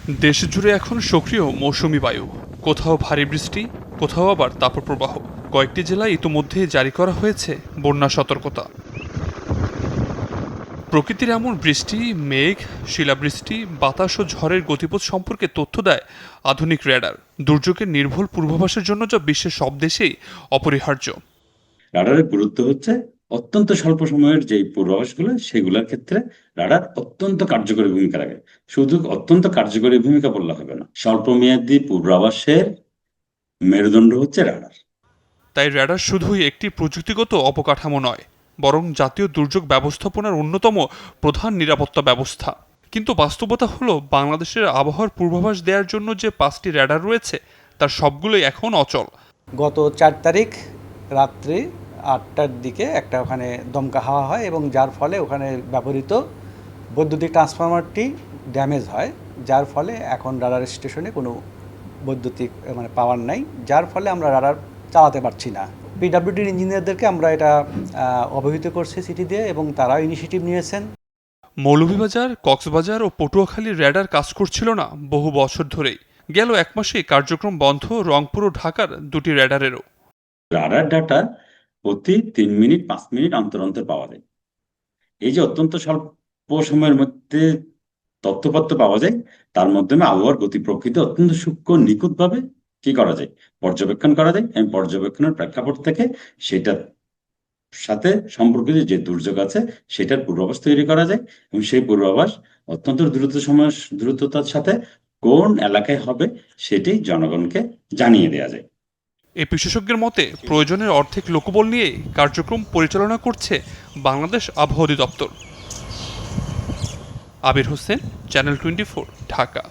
দেশ জুড়ে এখন সক্রিয় মৌসুমি বায়ু, কোথাও ভারী বৃষ্টি, কোথাও আবার তাপপ্রবাহ। কয়েকটি জেলায় ইতোমধ্যে জারি করা হয়েছে বন্যা সতর্কতা। প্রকৃতির এমন বৃষ্টি, মেঘ, শিলাবৃষ্টি, বাতাস ও ঝড়ের গতিপথ সম্পর্কে তথ্য দেয় আধুনিক রেডার। দুর্যোগের নির্ভুল পূর্বাভাসের জন্য যা বিশ্বের সব দেশেই অপরিহার্য। রাডারের গুরুত্ব হচ্ছে অত্যন্ত স্বল্প সময়ের যে পূর্বাভাসগুলো সেগুলোর ক্ষেত্রে রাডার অত্যন্ত কার্যকরী ভূমিকা রাখে। শুধু অত্যন্ত কার্যকরী ভূমিকা বললে হবে না, স্বল্প মেয়াদী পূর্বাভাসের মেরুদণ্ড হচ্ছে রাডার। তাই রেডার শুধুই একটি প্রযুক্তিগত অবকাঠামো নয়, বরং জাতীয় দুর্যোগ ব্যবস্থাপনার অন্যতম প্রধান নিরাপত্তা ব্যবস্থা। কিন্তু বাস্তবতা হলো, বাংলাদেশের আবহাওয়ার পূর্বাভাস দেওয়ার জন্য যে 5টি রেডার রয়েছে তার সবগুলোই এখন অচল। গত 4 তারিখ রাত্রি 8টার দিকে একটা ওখানে দমকা হাওয়া হয় এবং যার ফলে ওখানে ব্যবহৃত বৈদ্যুতিক ট্রান্সফরমারটি ড্যামেজ হয়, যার ফলে এখন রাডার স্টেশনে কোনো বৈদ্যুতিক পাওয়ার নাই, যার ফলে আমরা রাডার চালাতে পারছি না। পিডব্লিউডির ইঞ্জিনিয়ারদেরকে আমরা এটা অবহিত করছি চিঠি দিয়ে এবং তারাও ইনিশিয়েটিভ নিয়েছেন। মৌলভীবাজার, কক্সবাজার ও পটুয়াখালীর রেডার কাজ করছিল না বহু বছর ধরেই। গেল 1 মাসেই কার্যক্রম বন্ধ রংপুর ও ঢাকার 2টি রেডারেরও। রাডার ডাটা প্রতি 3 মিনিট 5 মিনিট অন্তর অন্তর পাওয়া যায়। এই যে অত্যন্ত স্বল্প সময়ের মধ্যে তথ্যপত্র পাওয়া যায়, তার মাধ্যমে আবহাওয়ার গতি প্রকৃতি অত্যন্ত সূক্ষ্ম নিখুঁতভাবে কি করা যায়, পর্যবেক্ষণ করা যায় এবং পর্যবেক্ষণের প্রেক্ষাপট থেকে সেটার সাথে সম্পর্কিত যে দুর্যোগ আছে সেটার পূর্বাভাস তৈরি করা যায় এবং সেই পূর্বাভাস অত্যন্ত দ্রুততার সাথে কোন এলাকায় হবে সেটি জনগণকে জানিয়ে দেওয়া যায়। এই বিশেষজ্ঞের মতে প্রয়োজনের অর্ধেক লোকবল নিয়ে কার্যক্রম পরিচালনা করছে বাংলাদেশ আবহাওয়া অধিদপ্তর। আবির হোসেন, চ্যানেল 24, ঢাকা।